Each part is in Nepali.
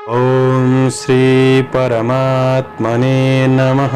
ओम श्री परमात्मने नमः।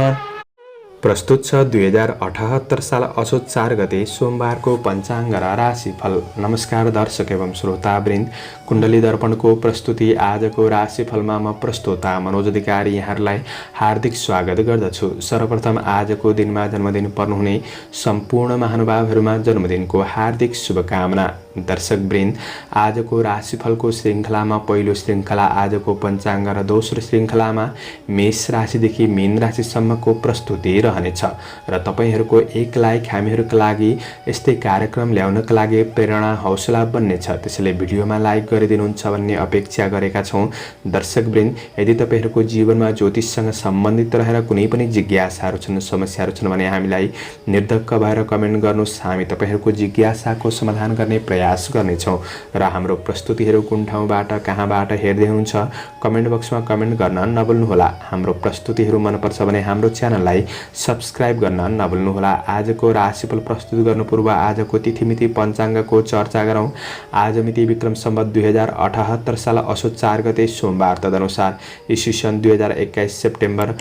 प्रस्तुत छ 2078 साल असोज 4 गते सोमबारको पञ्चाङ्ग र राशिफल। नमस्कार दर्शक एवं श्रोतावृन्द, कुण्डली दर्पणको प्रस्तुति आजको राशिफलमा म प्रस्तोता मनोज अधिकारी यहाँहरूलाई हार्दिक स्वागत गर्दछु। सर्वप्रथम आजको दिनमा जन्मदिन पर्नुहुने सम्पूर्ण महानुभावहरूमा जन्मदिनको हार्दिक शुभकामना। दर्शकवृन्द, आजको राशिफलको श्रृङ्खलामा पहिलो श्रृङ्खला आजको पञ्चाङ्ग र दोस्रो श्रृङ्खलामा मेष राशिदेखि मीन राशिसम्मको प्रस्तुति रहनेछ र तपाईहरूको एक लाइक हामीहरूका लागि यस्तै कार्यक्रम ल्याउनका लागि प्रेरणा हौसला बन्नेछ। त्यसैले भिडियोमा लाइक गरिदिनुहुन्छ भन्ने अपेक्षा गरेका छौँ। दर्शकवृन्द, यदि तपाईहरूको जीवनमा ज्योतिषसँग सम्बन्धित रहेर कुनै पनि जिज्ञासाहरू छन्, समस्याहरू छन् भने हामीलाई निर्धक्क भएर कमेन्ट गर्नुहोस्। हामी तपाईहरूको जिज्ञासाको समाधान गर्ने प्रयास गर्नेछौँ र हाम्रो प्रस्तुतिहरू कुन ठाउँबाट कहाँबाट हेर्दै हुनुहुन्छ कमेन्ट बक्समा कमेन्ट गर्न नभुल्नुहोला। हाम्रो प्रस्तुतिहरू मनपर्छ भने हाम्रो च्यानललाई सब्स्क्राइब गर्न नभुल्नुहोला। आजको राशिफल प्रस्तुत गर्नु पूर्व आजको तिथिमिति पञ्चाङ्गको चर्चा गरौँ। आज मिति विक्रम सम्वत 2078 साल असोज 4 गते सोमबार, तदनुसार ईस्वी सन् 2021 सेप्टेम्बर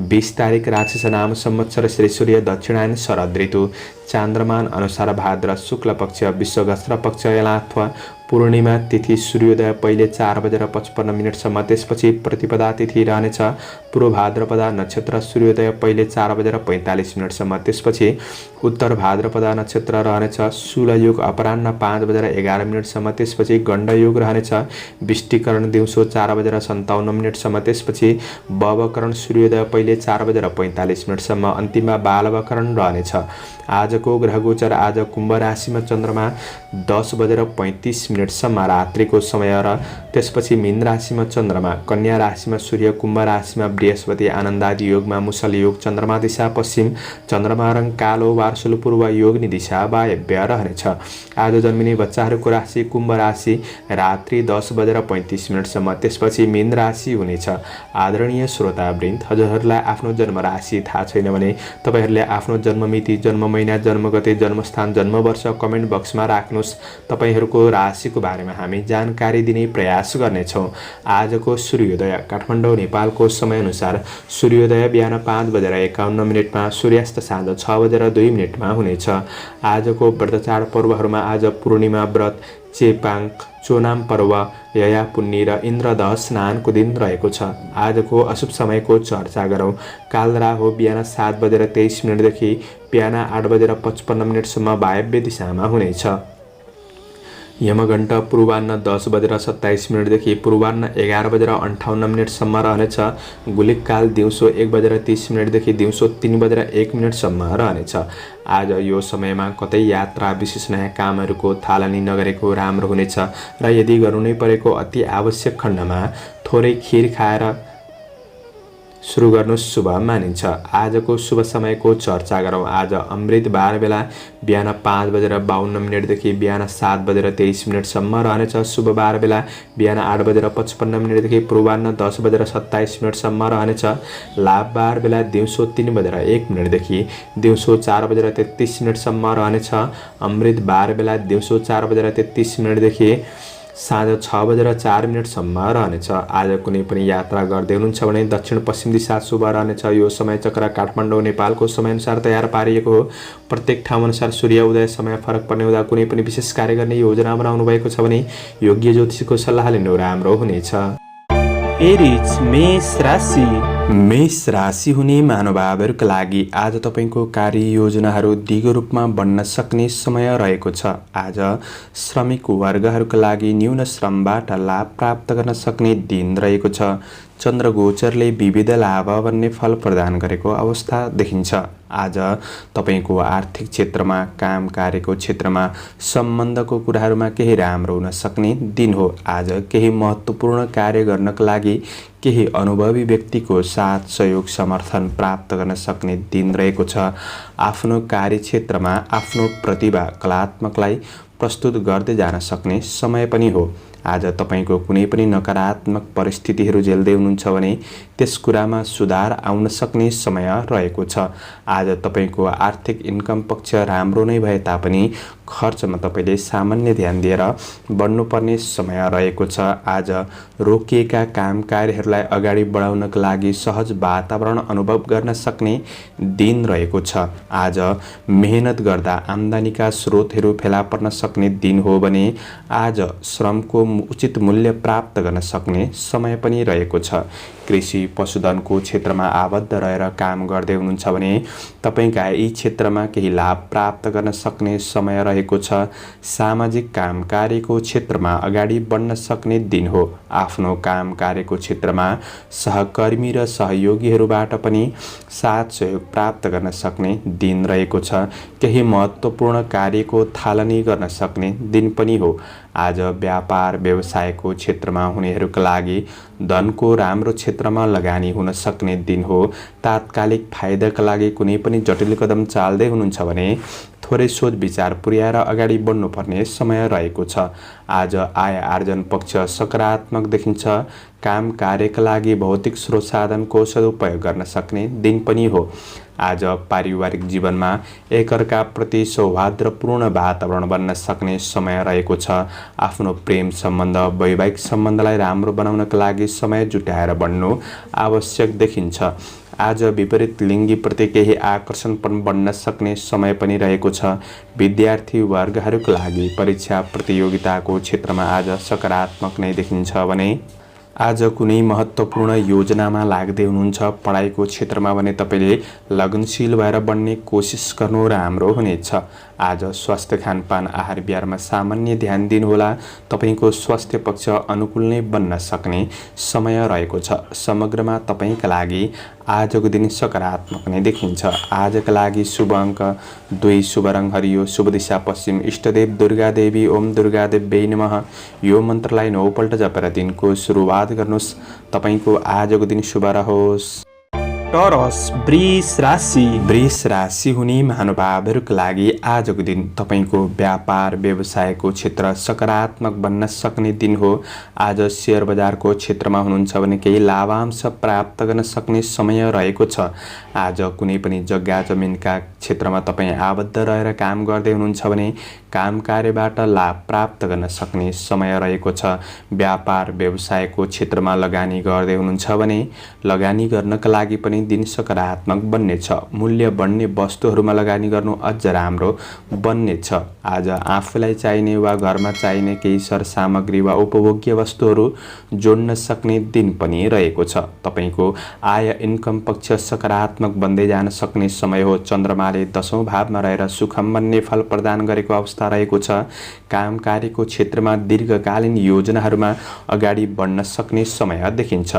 20 तारिक राक्षस नाम संवत्सर श्री सूर्य दक्षिणायन शरद ऋतु, चान्द्रमान अनुसार भाद्र शुक्ल पक्ष विश्वगस्त्र पक्ष अथवा पूर्णिमा तिथि, सूर्योदय पहिले 4:55 त्यसपछि प्रतिपदा तिथि रहनेछ। पूर्व भाद्रपदा नक्षत्र, सूर्योदय पहिले 4:45 त्यसपछि उत्तर भाद्रपदा नक्षत्र रहनेछ। शूल योग अपराह्न 5:11 त्यसपछि गण्ड योग रहनेछ। विष्टिकरण दिउँसो 4:57 त्यसपछि बवकरण, सूर्योदय पहिले 4:45 अन्तिममा बालवकरण रहनेछ। आजको ग्रह गोचर आज कुम्भ राशिमा चन्द्रमा 10:35 रात्रिको समय र त्यसपछि मीन राशिमा चन्द्रमा, कन्या राशिमा सूर्य, कुम्भ राशिमा बृहस्पति, आनन्दादि योगमा मुसल योग, चन्द्रमा दिशा पश्चिम, चन्द्रमा रङ कालो, वार्षुल पूर्व, योगनी दिशा वायव्य रहनेछ। आज जन्मिने बच्चाहरूको राशि कुम्भ राशि रात्रि 10:35 त्यसपछि मीन राशि हुनेछ। आदरणीय श्रोतावृन्द, हजुरहरूलाई आफ्नो जन्म राशि थाहा छैन भने तपाईहरूले आफ्नो जन्ममिति, जन्म महिना, जन्मगते, जन्मस्थान, जन्मवर्ष कमेन्ट बक्समा राख्नुहोस्। तपाईहरूको राशिको बारेमा हामी जानकारी दिने प्रयास गर्नेछौँ। आजको सूर्योदय काठमाडौँ नेपालको समयअनुसार सूर्योदय बिहान 5:51 सूर्यास्त साँझ 6:02 हुनेछ। आजको व्रतचाड पर्वहरूमा आज पूर्णिमा व्रत, चेपाङ, चोनाम पर्व, यया पुन्नी र इन्द्रदह स्नानको दिन रहेको छ। आजको अशुभ समयको चर्चा गरौँ। काल राहु बिहान 7:23 देखि बिहान 8:55 वायव्य दिशामा हुनेछ। यमघण्ट पूर्वाह्न 10:27 देखि पूर्वाह्न 11:58 रहनेछ। गुलिक काल दिउँसो 1:30 देखि दिउँसो 3:01 रहनेछ। आज यो समयमा कतै यात्रा, विशेष नयाँ कामहरूको थालनी नगरेको राम्रो हुनेछ र यदि गर्नु नै परेको अति आवश्यक खण्डमा थोरै खिर खाएर सुरु गर्नु शुभ मानिन्छ। आजको शुभ समयको चर्चा गरौँ। आज अमृत 12 बेला बिहान 5:52 देखि बिहान 7:23 रहनेछ। शुभ 12 बेला बिहान 8:55 देखि पूर्वाह्न 10:27 रहनेछ। लाभ 12 बेला दिउँसो 3:01 देखि दिउँसो 4:33 रहनेछ। अमृत 12 बेला दिउँसो 4:33 देखि साँझ 6:04 रहनेछ। आज कुनै पनि यात्रा गर्दै हुनुहुन्छ भने दक्षिण पश्चिम दिशा शुभ रहनेछ। यो समय चक्र काठमाडौँ नेपालको समयअनुसार तयार पारिएको हो। प्रत्येक ठाउँअनुसार सूर्य उदय समय फरक पर्ने हुँदा कुनै पनि विशेष कार्य गर्ने योजना बनाउनु भएको छ भने योग्य ज्योतिषीको सल्लाह लिनु राम्रो हुनेछ। एरिज मेष राशि। मेष राशि हुने महानुभावहरूका लागि आज तपाईको कार्य योजनाहरू दिगो रूपमा बन्न सक्ने समय रहेको छ। आज श्रमिक वर्गहरूका लागि न्यून श्रमबाट लाभ प्राप्त गर्न सक्ने दिन रहेको छ। चन्द्र गोचरले विविध लाभ भन्ने फल प्रदान गरेको अवस्था देखिन्छ। आज तपाईको आर्थिक क्षेत्रमा, काम कार्यको क्षेत्रमा, सम्बन्धको कुराहरूमा केही राम्रो हुन सक्ने दिन हो। आज केही महत्त्वपूर्ण कार्य गर्नका लागि केही अनुभवी व्यक्तिको साथ, सहयोग, समर्थन प्राप्त गर्न सक्ने दिन रहेको छ। आफ्नो कार्यक्षेत्रमा आफ्नो प्रतिभा, कलात्मकलाई प्रस्तुत गर्दै जान सक्ने समय पनि हो। आज तपाईको कुनै पनि नकारात्मक परिस्थितिहरू झेल्दै हुनुहुन्छ भने त्यस कुरामा सुधार आउन सक्ने समय रहेको छ। आज तपाईको आर्थिक इन्कम पक्ष राम्रो नै भए तापनि खर्चमा तपाईले सामान्य ध्यान दिएर बढ्नुपर्ने समय रहेको छ। आज रोकिएका काम कार्यहरूलाई अगाडि बढाउनका लागि सहज वातावरण अनुभव गर्न सक्ने दिन रहेको छ। आज मेहनत गर्दा आम्दानीका स्रोतहरू फेला पर्न सक्ने दिन हो भने आज श्रमको उचित मूल्य प्राप्त गर्न सक्ने समय पनि रहेको छ। कृषि पशुधनको क्षेत्रमा आबद्ध रहेर काम गर्दै हुनुहुन्छ भने तपाईका यी क्षेत्रमा केही लाभ प्राप्त गर्न सक्ने समय रहेको छ। सामाजिक काम कार्यको क्षेत्रमा अगाडि बढ्न सक्ने दिन हो। आफ्नो काम कार्यको क्षेत्रमा सहकर्मी र सहयोगीहरूबाट पनि साथ सहयोग प्राप्त गर्न सक्ने दिन रहेको छ। केही महत्त्वपूर्ण कार्यको थालनी गर्न सक्ने दिन पनि हो। आज व्यापार व्यवसायको क्षेत्रमा हुनेहरूका लागि धनको राम्रो क्षेत्रमा लगानी हुन सक्ने दिन हो। तात्कालिक फाइदाका लागि कुनै पनि जटिल कदम चाल्दै हुनुहुन्छ भने थोरै सोच विचार पुर्याएर अगाडि बढ्नुपर्ने समय रहेको छ। आज आय आर्जन पक्ष सकारात्मक देखिन्छ। काम कार्यका लागि भौतिक स्रोत साधनको सदुपयोग गर्न सक्ने दिन पनि हो। आज पारिवारिक जीवनमा एकअर्का प्रति सौहार्दपूर्ण वातावरण बन्न सक्ने समय रहेको छ। आफ्नो प्रेम सम्बन्ध वैवाहिक सम्बन्धलाई राम्रो बनाउनका लागि समय जुटाएर बढ्नु आवश्यक देखिन्छ। आज विपरीत लिङ्गीप्रति केही आकर्षण पनि बढ्न सक्ने समय पनि रहेको छ। विद्यार्थी वर्गहरूका लागि परीक्षा प्रतियोगिताको क्षेत्रमा आज सकारात्मक नै देखिन्छ भने आज कुनै महत्त्वपूर्ण योजनामा लाग्दै हुनुहुन्छ पढाइको क्षेत्रमा भने तपाईले लगनशील भएर बढ्ने कोसिस गर्नु राम्रो हुनेछ। आज स्वास्थ्य खानपान आहार विहारमा सामान्य ध्यान दिनुहोला। तपाईको स्वास्थ्य पक्ष अनुकूल नै बन्न सक्ने समय रहेको छ। समग्रमा तपाईका लागि आजको दिन सकारात्मक नै देखिन्छ। आजका लागि शुभ अङ्क 2, शुभ रङ हरियो, शुभ दिशा पश्चिम, इष्टदेव दुर्गा देवी, ओम दुर्गा देव्यै नमः। यो मन्त्रलाई 9 पल्ट जपेर दिनको सुरुवात गर्नुहोस्। तपाईको आजको दिन शुभ रहोस्। टोरस वृष राशि। वृष राशि हुने महानुभावहरूका लागि आजको दिन तपाईको व्यापार व्यवसायको क्षेत्र सकारात्मक बन्न सक्ने दिन हो। आज शेयर बजारको क्षेत्रमा हुनुहुन्छ भने केही लाभांश प्राप्त गर्न सक्ने समय रहेको छ। आज कुनै पनि जग्गा जमिनका क्षेत्रमा तपाईँ आबद्ध रहेर काम गर्दै हुनुहुन्छ भने काम कार्यबाट लाभ प्राप्त गर्न सक्ने समय रहेको छ। व्यापार व्यवसायको क्षेत्रमा लगानी गर्दै हुनुहुन्छ भने लगानी गर्नका लागि पनि दिन सकारात्मक बन्नेछ। मूल्य बढ्ने वस्तुहरूमा लगानी गर्नु अझ राम्रो बन्नेछ। आज आफूलाई चाहिने वा घरमा चाहिने केही सरसामग्री वा उपभोग्य वस्तुहरू जोड्न सक्ने दिन पनि रहेको छ। तपाईको आय इन्कम पक्ष सकारात्मक बन्दै जान सक्ने समय हो। चन्द्रमाले 10औं भावमा रहेर सुखम बन्ने फल प्रदान गरेको अवस्था रहेको छ। काम कार्यको क्षेत्रमा दीर्घकालीन योजनाहरूमा अगाडि बढ्न सक्ने समय देखिन्छ।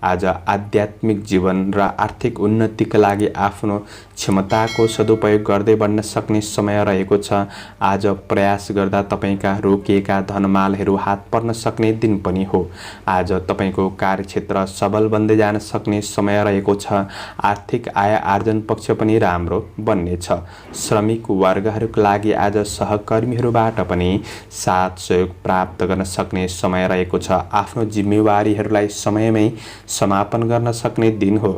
आज आध्यात्मिक जीवन र आर्थिक उन्नतिका लागि आफ्नो क्षमताको सदुपयोग गर्दै बढ्न सक्ने समय रहेको छ। आज प्रयास गर्दा तपाईका रोकिएका धनमालहरू हात पर्न सक्ने दिन पनि हो। आज तपाईको कार्यक्षेत्र सबल बन्दै जान सक्ने समय रहेको छ। आर्थिक आय आर्जन पक्ष पनि राम्रो बन्नेछ। श्रमिक वर्गहरूका लागि आज सहकर्मीहरूबाट पनि साथ सहयोग प्राप्त गर्न सक्ने समय रहेको छ। आफ्नो जिम्मेवारीहरूलाई समयमै समापन गर्न सक्ने दिन हो।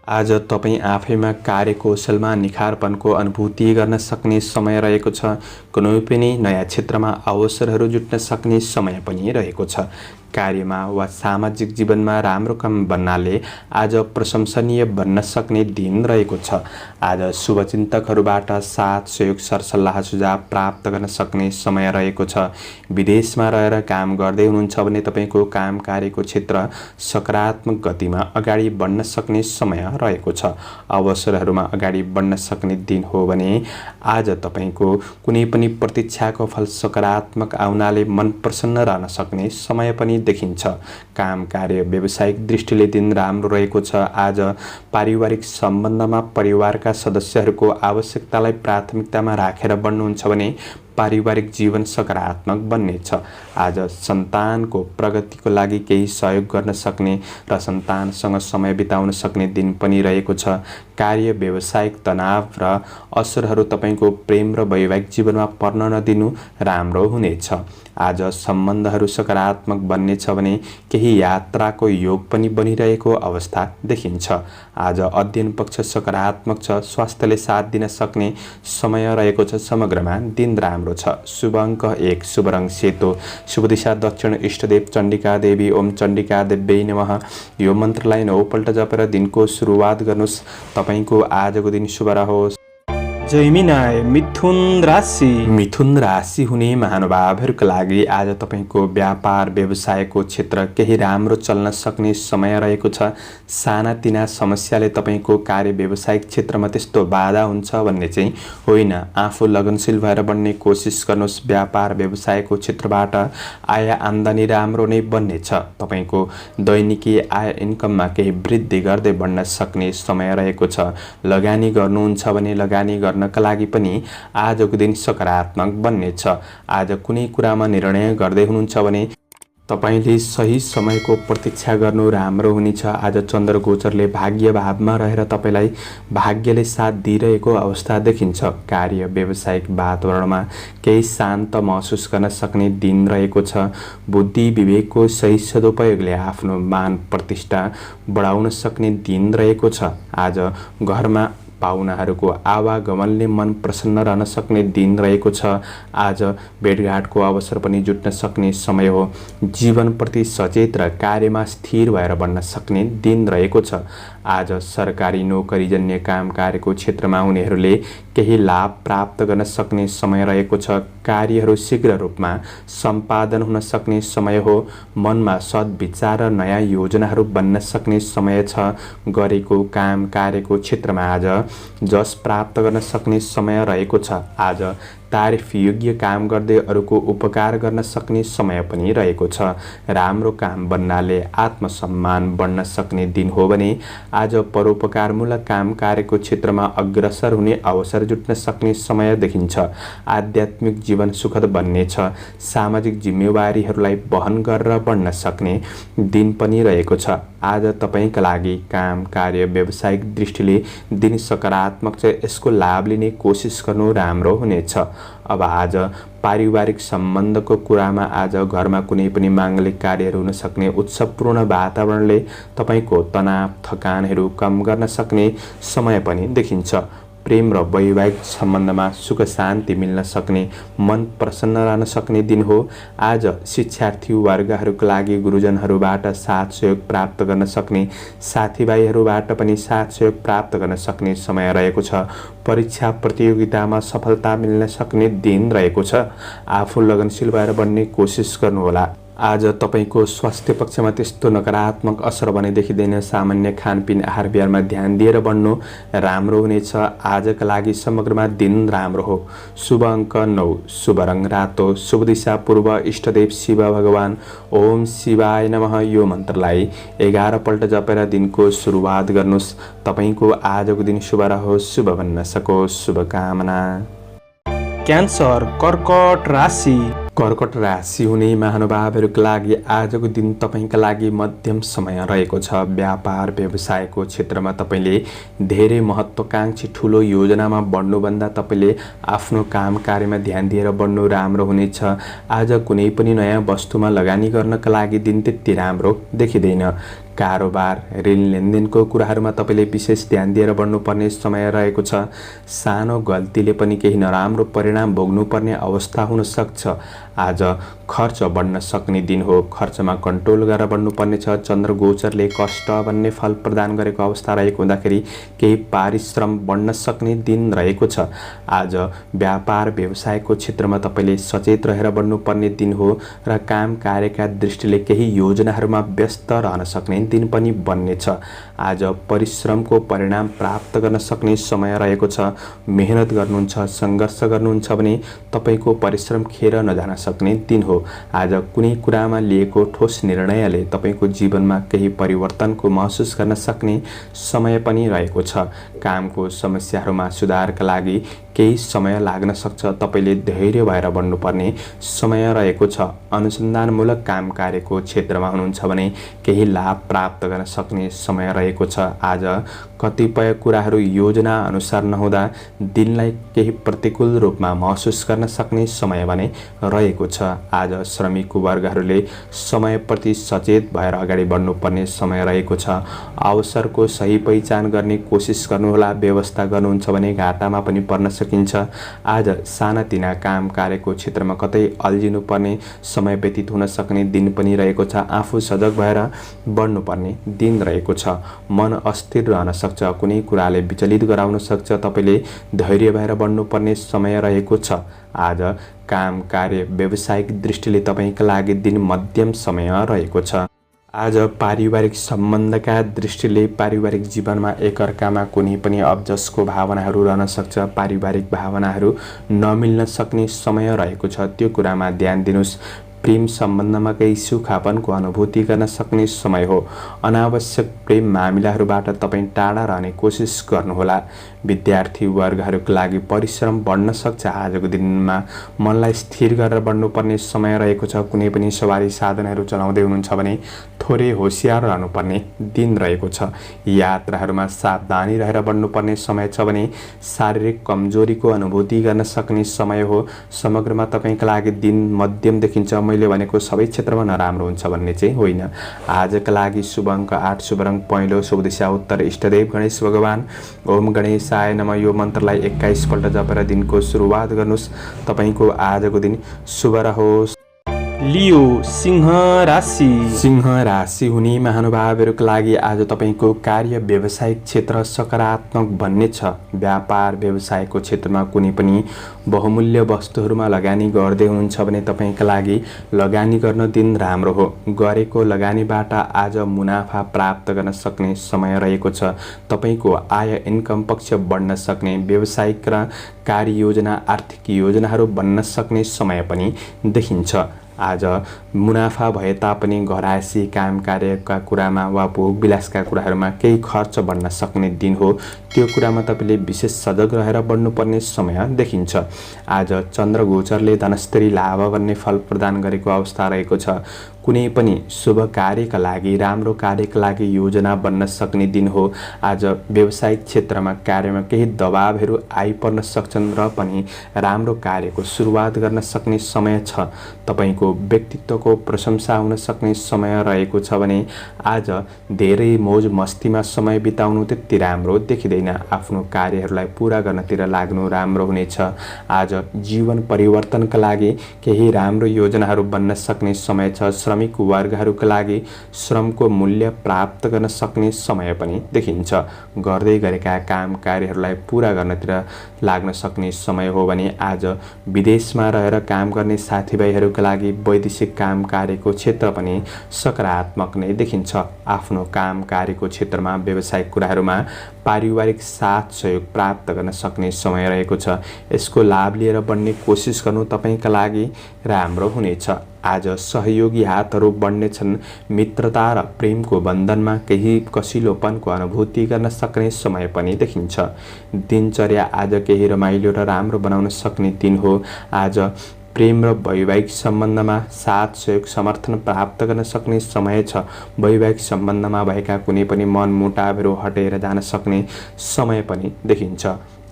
आज तपाईँ आफैमा कार्यकौशलमा निखारपनको अनुभूति गर्न सक्ने समय रहेको छ। कुनै पनि नयाँ क्षेत्रमा अवसरहरू जुट्न सक्ने समय पनि रहेको छ। कार्यमा वा सामाजिक जीवनमा राम्रो काम बन्नाले आज प्रशंसनीय बन्न सक्ने दिन रहेको छ। आज शुभचिन्तकहरूबाट साथ सहयोग सरसल्लाह सुझाव प्राप्त गर्न सक्ने समय रहेको छ। विदेशमा रहेर काम गर्दै हुनुहुन्छ भने तपाईको काम कार्यको क्षेत्र सकारात्मक गतिमा अगाडि बढ्न सक्ने समय रहेको छ। अवसरहरूमा अगाडि बढ्न सक्ने दिन हो भने आज तपाईको कुनै पनि प्रतीक्षाको फल सकारात्मक आउनाले मन प्रसन्न रहन सक्ने समय पनि देखिन्छ। काम कार्य व्यावसायिक दृष्टिले दिन राम्रो रहेको छ। आज पारिवारिक सम्बन्धमा परिवारका सदस्यहरूको आवश्यकतालाई प्राथमिकतामा राखेर बढ्नुहुन्छ भने पारिवारिक जीवन सकारात्मक बन्नेछ। आज सन्तानको प्रगतिको लागि केही सहयोग गर्न सक्ने र सन्तानसँग समय बिताउन सक्ने दिन पनि रहेको छ। कार्य व्यावसायिक तनाव र असरहरू तपाईँको प्रेम र वैवाहिक जीवनमा पर्न नदिनु राम्रो हुनेछ। आज सम्बन्धहरू सकारात्मक बन्नेछ भने केही यात्राको योग पनि बनिरहेको अवस्था देखिन्छ। आज अध्ययन पक्ष सकारात्मक छ। स्वास्थ्यले साथ दिन सक्ने समय रहेको छ। समग्रमा दिन राम्रो छ। शुभ अङ्क 1, शुभ रङ सेतो, शुभ दिशा दक्षिण, इष्टदेव चण्डिका देवी। ओम चण्डिका देव्यै नमः। यो मन्त्रलाई 9 पल्ट जपेर दिनको सुरुवात गर्नुहोस्। तपाईँको आजको दिन शुभ रहोस्। जैमिनाय मिथुन राशि। मिथुन राशि हुने महानुभावहरूका लागि आज तपाईँको व्यापार व्यवसायको क्षेत्र केही राम्रो चल्न सक्ने समय रहेको छ। सानातिना समस्याले तपाईँको कार्य व्यावसायिक क्षेत्रमा त्यस्तो बाधा हुन्छ भन्ने चाहिँ होइन। आफू लगनशील भएर बढ्ने कोसिस गर्नुहोस्। व्यापार व्यवसायको क्षेत्रबाट आय आम्दानी राम्रो नै बन्नेछ। तपाईँको दैनिकी आय इन्कममा केही वृद्धि गर्दै बढ्न सक्ने समय रहेको छ। लगानी गर्नुहुन्छ भने लगानी गर्नका लागि पनि आजको दिन सकारात्मक बन्नेछ। आज कुनै कुरामा निर्णय गर्दै हुनुहुन्छ भने तपाईले सही समयको प्रतीक्षा गर्नु राम्रो हुनेछ। आज चन्द्र गोचरले भाग्य भावमा रहेर तपाईलाई भाग्यले साथ दिइरहेको अवस्था देखिन्छ। कार्य व्यावसायिक वातावरणमा केही शान्त महसुस गर्न सक्ने दिन रहेको छ। बुद्धि विवेकको सही सदुपयोगले आफ्नो मान प्रतिष्ठा बढाउन सक्ने दिन रहेको छ। आज घरमा पाहुनाहरूको आवागमनले मन प्रसन्न रहन सक्ने दिन रहेको छ। आज भेटघाटको अवसर पनि जुट्न सक्ने समय हो। जीवनप्रति सचेत र कार्यमा स्थिर भएर बन्न सक्ने दिन रहेको छ। आज सरकारी नोकरीजन्य काम कार्यको क्षेत्रमा हुनेहरूले केही लाभ प्राप्त गर्न सक्ने समय रहेको छ। कार्यहरू शीघ्र रूपमा सम्पादन हुन सक्ने समय हो। मनमा सद्विचार र नयाँ योजनाहरू बन्न सक्ने समय छ। गरेको काम कार्यको क्षेत्रमा आज जस प्राप्त गर्न सक्ने समय रहेको छ। आज तारिफ योग्य काम गर्दै अरूको उपकार गर्न सक्ने समय पनि रहेको छ। राम्रो काम बन्नाले आत्मसम्मान बढ्न सक्ने दिन हो भने आज परोपकारमूलक काम कार्यको क्षेत्रमा अग्रसर हुने अवसर जुट्न सक्ने समय देखिन्छ। आध्यात्मिक जीवन सुखद बन्नेछ। सामाजिक जिम्मेवारीहरूलाई वहन गरेर बढ्न सक्ने दिन पनि रहेको छ। आज तपाईका लागि काम कार्य व्यावसायिक दृष्टिले दिन सकारात्मक छ। यसको लाभ लिने कोसिस गर्नु राम्रो हुनेछ। अब आज पारिवारिक सम्बन्धको कुरामा आज घरमा कुनै पनि माङ्गलिक कार्यहरू हुन सक्ने उत्सवपूर्ण वातावरणले तपाईको तनाव थकानहरू कम गर्न सक्ने समय पनि देखिन्छ। प्रेम र वैवाहिक सम्बन्धमा सुख शान्ति मिल्न सक्ने मन प्रसन्न रहन सक्ने दिन हो। आज शिक्षार्थी वर्गहरूका लागि गुरुजनहरूबाट साथ सहयोग प्राप्त गर्न सक्ने साथीभाइहरूबाट पनि साथ सहयोग प्राप्त गर्न सक्ने समय रहेको छ। परीक्षा प्रतियोगितामा सफलता मिल्न सक्ने दिन रहेको छ। आफू लगनशील भएर बन्ने कोसिस गर्नुहोला। आज तपाईको स्वास्थ्य पक्षमा त्यस्तो नकारात्मक असर भने देखिँदैन। सामान्य खानपिन आहार विहारमा ध्यान दिएर बढ्नु राम्रो हुनेछ। आजका लागि समग्रमा दिन राम्रो हो। शुभ अङ्क 9, शुभ रङ रातो, शुभ दिशा पूर्व, इष्टदेव शिव भगवान। ओम शिवाय नमः। यो मन्त्रलाई 11 पल्ट जपेर दिनको सुरुवात गर्नुहोस्। तपाईको आजको दिन शुभ रहोस्, शुभ बन्न सकोस्। शुभकामना। क्यान्सर कर्कट राशि। कर्कट राशि हुने महानुभावहरूका लागि आजको दिन तपाईका लागि मध्यम समय रहेको छ। व्यापार व्यवसायको क्षेत्रमा तपाईले धेरै महत्त्वकांक्षी ठुलो योजनामा बढ्नुभन्दा तपाईले आफ्नो काम कार्यमा ध्यान दिएर बढ्नु राम्रो हुनेछ। आज कुनै पनि नयाँ वस्तुमा लगानी गर्नका लागि दिन त्यति राम्रो देखिँदैन। कारोबार ऋण लेनदेनको कुराहरूमा तपाईले विशेष ध्यान दिएर बढ्नुपर्ने समय रहेको छ। सानो गल्तीले पनि केही नराम्रो परिणाम भोग्नुपर्ने अवस्था हुन सक्छ। आज खर्च बढ्न सक्ने दिन हो। खर्चमा कन्ट्रोल गरेर बढ्नुपर्ने छ। चन्द्र गोचरले कष्ट भन्ने फल प्रदान गरेको अवस्था रहेको हुँदाखेरि केही पारिश्रम बढ्न सक्ने दिन रहेको छ। आज व्यापार व्यवसायको क्षेत्रमा तपाईले सचेत रहेर बढ्नुपर्ने दिन हो र काम कार्यका दृष्टिले केही योजनाहरूमा व्यस्त रहन सक्ने दिन पनि बन्नेछ। आज परिश्रमको परिणाम प्राप्त गर्न सक्ने समय रहेको छ। मेहनत गर्नुहुन्छ, सङ्घर्ष गर्नुहुन्छ भने तपाईको परिश्रम खेर नजान सक्ने दिन हो। आज कुनै कुरामा लिएको ठोस निर्णयले तपाईको जीवनमा केही परिवर्तनको महसुस गर्न सक्ने समय पनि रहेको छ। कामको समस्याहरूमा सुधारका लागि केही समय लाग्न सक्छ। तपाईले धैर्य भएर बढ्नुपर्ने समय रहेको छ। अनुसन्धानमूलक काम कार्यको क्षेत्रमा हुनुहुन्छ भने केही लाभ प्राप्त गर्न सक्ने समय रहेको छ। आज कतिपय कुराहरू योजना अनुसार नहुँदा दिनलाई केही प्रतिकूल रूपमा महसुस गर्न सक्ने समय भने रहेको छ। आज श्रमिक वर्गहरूले समयप्रति सचेत भएर अगाडि बढ्नुपर्ने समय रहेको छ। अवसरको सही पहिचान गर्ने कोसिस गर्नुहोला। व्यवस्था गर्नुहुन्छ भने घाटामा पनि पर्न सकिन्छ। आज सानातिना काम कार्यको क्षेत्रमा कतै अल्झिनुपर्ने समय व्यतीत हुन सक्ने दिन पनि रहेको छ। आफू सजग भएर बढ्नुपर्ने दिन रहेको छ। मन अस्थिर रहन सक्छ, कुनै कुराले विचलित गराउन सक्छ। तपाईले धैर्य भएर बढ्नुपर्ने समय रहेको छ। आज काम कार्य व्यावसायिक दृष्टिले तपाईका लागि दिन मध्यम समय रहेको छ। आज पारिवारिक सम्बन्धका दृष्टिले पारिवारिक जीवनमा एकअर्कामा कुनै पनि अब्जसको भावनाहरू रहन सक्छ। पारिवारिक भावनाहरू नमिल्न सक्ने समय रहेको छ। त्यो कुरामा ध्यान दिनुस्। प्रेम सम्बन्धमा केही सुखापनको अनुभूति गर्न सक्ने समय हो। अनावश्यक प्रेम मामिलाहरूबाट तपाईँ टाढा रहने कोसिस गर्नुहोला। विद्यार्थी वर्गहरूका लागि परिश्रम बढ्न सक्छ। आजको दिनमा मनलाई स्थिर गरेर बढ्नुपर्ने समय रहेको छ। कुनै पनि सवारी साधनहरू चलाउँदै हुनुहुन्छ भने थोरै होशियार रहनुपर्ने दिन रहेको छ। यात्राहरूमा सावधानी रहेर बढ्नुपर्ने समय छ भने शारीरिक कमजोरीको अनुभूति गर्न सक्ने समय हो। समग्रमा तपाईका लागि दिन मध्यम देखिन्छ। मैले भनेको सबै क्षेत्रमा नराम्रो हुन्छ भन्ने चाहिँ होइन। आजका लागि शुभ अङ्क 8, शुभ रङ पहेँलो, शुभ दिशा उत्तर, इष्टदेव गणेश भगवान। ओम गणेशाय नमः। यो मन्त्रलाई 21 पल्ट जपेर दिनको सुरुवात गर्नुहोस्। तपाईको आजको दिन शुभ रहोस्। लियो सिंह राशि। सिंह राशि हुने महानुभावहरूका लागि आज तपाईको कार्य व्यावसायिक क्षेत्र सकारात्मक बन्ने छ। व्यापार व्यवसायको क्षेत्रमा कुनै पनि बहुमूल्य वस्तुहरूमा लगानी गर्दै हुनुहुन्छ भने तपाईका लागि लगानी गर्न दिन राम्रो हो। गरेको लगानीबाट आज मुनाफा प्राप्त गर्न सक्ने समय रहेको छ। तपाईको आय इन्कम पक्ष बढ्न सक्ने, व्यावसायिक र कार्ययोजना आर्थिक योजनाहरू बन्न सक्ने समय पनि देखिन्छ। आज मुनाफा भए तापनि घरायसी काम कार्यका कुरामा वा भोग विलासका कुराहरूमा केही खर्च बढ्न सक्ने दिन हो। त्यो कुरामा तपाईले विशेष सजग रहेर बढ्नुपर्ने समय देखिन्छ। आज चन्द्र गोचरले धनस्थिरी लाभ गर्ने फल प्रदान गरेको अवस्था रहेको छ। कुनै पनि शुभ कार्यका लागि, राम्रो कार्यका लागि योजना बन्न सक्ने दिन हो। आज व्यावसायिक क्षेत्रमा कार्यमा केही दबावहरू आइपर्न सक्छन् र पनि राम्रो कार्यको सुरुवात गर्न सक्ने समय छ। तपाईको व्यक्तित्वको प्रशंसा हुन सक्ने समय रहेको छ भने आज धेरै मौज मस्तीमा समय बिताउनु त्यति राम्रो देखिँदैन। आफ्नो कार्यहरूलाई पूरा गर्नतिर लाग्नु राम्रो हुनेछ। आज जीवन परिवर्तनका लागि केही राम्रो योजनाहरू बन्न सक्ने समय छ। श्रमिक वर्गहरूका लागि श्रमको मूल्य प्राप्त गर्न सक्ने समय पनि देखिन्छ। गर्दै गरेका काम कार्यहरूलाई पूरा गर्नतिर लाग्न सक्ने समय हो भने आज विदेशमा रहेर काम गर्ने साथीभाइहरूका लागि वैदेशिक काम कार्यको क्षेत्र पनि सकारात्मक नै देखिन्छ। आफ्नो काम कार्यको क्षेत्रमा व्यावसायिक कुराहरूमा पारिवारिक साथ सहयोग प्राप्त गर्न सक्ने समय रहेको छ। यसको लाभ लिएर बढ्ने कोसिस गर्नु तपाईका लागि राम्रो हुनेछ। आज सहयोगी हातहरू बढ्नेछन्। मित्रता र प्रेमको बन्धनमा केही कसिलोपनको अनुभूति गर्न सक्ने समय पनि देखिन्छ। दिनचर्या आज केही रमाइलो र राम्रो बनाउन सक्ने दिन हो। आज प्रेम र वैवाहिक सम्बन्धमा साथ सहयोग समर्थन प्राप्त गर्न सक्ने समय छ। वैवाहिक सम्बन्धमा भएका कुनै पनि मनमुटावहरू हटेर जान सक्ने समय पनि देखिन्छ।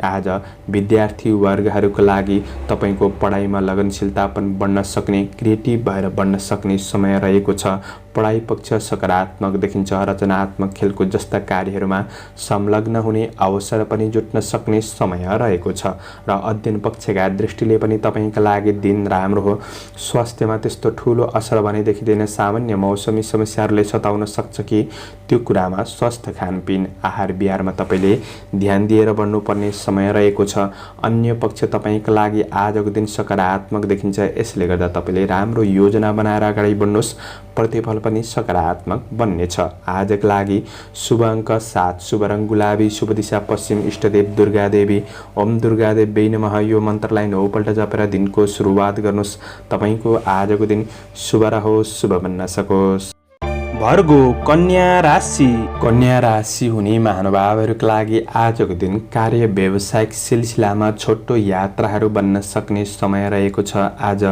आज विद्यार्थी वर्गहरूका लागि तपाईको पढाइमा लगनशीलता पनि बढ्न सक्ने, क्रिएटिभ भएर बढ्न सक्ने समय रहेको छ। पढाइ पक्ष सकारात्मक देखिन्छ। रचनात्मक खेलकुद जस्ता कार्यहरूमा संलग्न हुने अवसर पनि जुट्न सक्ने समय रहेको छ र अध्ययन पक्षका दृष्टिले पनि तपाईका लागि दिन राम्रो हो। स्वास्थ्यमा त्यस्तो ठूलो असर भने देखिँदैन। सामान्य मौसमी समस्याहरूले सताउन सक्छ कि त्यो कुरामा स्वस्थ खानपिन, आहार विहारमा तपाईले ध्यान दिएर बढ्नुपर्ने समय रहेको छ। अन्य पक्ष तपाईका लागि आजको दिन सकारात्मक देखिन्छ। यसले गर्दा तपाईले राम्रो योजना बनाएर अगाडि बढ्नुहोस्। प्रतिफल पनि सकारात्मक बन्नेछ। आजका लागि शुभ अङ्क 7, शुभ रङ गुलाबी, शुभ दिशा पश्चिम, इष्टदेव दुर्गा देवी। ओम दुर्गा देवी नमः। यो मन्त्रलाई 9 पल्ट जपेर दिनको सुरुवात गर्नुहोस्। तपाईको आजको दिन शुभ रहोस्, शुभ बन्न सकोस्। भर्गो कन्या राशि। कन्या राशि हुने महानुभावहरूका लागि आजको दिन कार्य व्यावसायिक सिलसिलामा छोटो यात्राहरू बन्न सक्ने समय रहेको छ। आज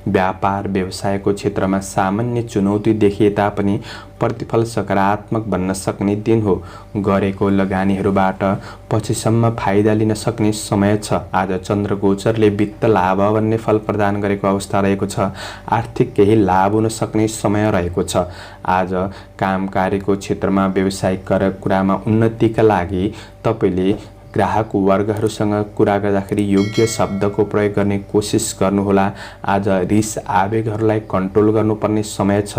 व्यापार व्यवसायको क्षेत्रमा सामान्य चुनौती देखिए तापनि प्रतिफल सकारात्मक बन्न सक्ने दिन हो। गरेको लगानीहरूबाट पछिसम्म फाइदा लिन सक्ने समय छ। आज चन्द्रगोचरले वित्त लाभ भन्ने फल प्रदान गरेको अवस्था रहेको छ। आर्थिक केही लाभ हुन सक्ने समय रहेको छ। आज काम कार्यको क्षेत्रमा व्यावसायिक कुरामा उन्नतिका लागि तपाईले ग्राहक वर्गहरूसँग कुरा गर्दाखेरि योग्य शब्दको प्रयोग गर्ने कोसिस गर्नुहोला। आज रिस आवेगहरूलाई कन्ट्रोल गर्नुपर्ने समय छ।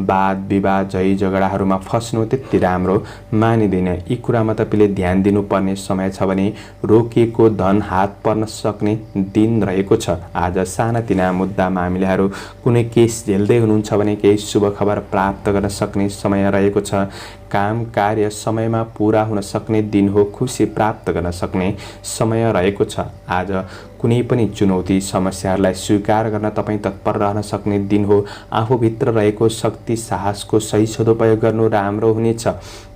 वाद विवाद झै झगडाहरूमा फस्नु त्यति राम्रो मानिँदैन। यी कुरामा तपाईले ध्यान दिनुपर्ने समय छ भने रोकिएको धन हात पर्न सक्ने दिन रहेको छ। आज सानातिना मुद्दा मामिलाहरू कुनै केस झेल्दै हुनुहुन्छ भने केही शुभ खबर प्राप्त गर्न सक्ने समय रहेको छ। काम कार्य समयमा पूरा हुन सक्ने दिन हो। खुसी प्राप्त गर्न सक्ने समय रहेको छ। आज कुनै पनि चुनौती समस्याहरूलाई स्वीकार गर्न तपाईँ तत्पर रहन सक्ने दिन हो। आफूभित्र रहेको शक्ति साहसको सही सदुपयोग गर्नु राम्रो हुनेछ।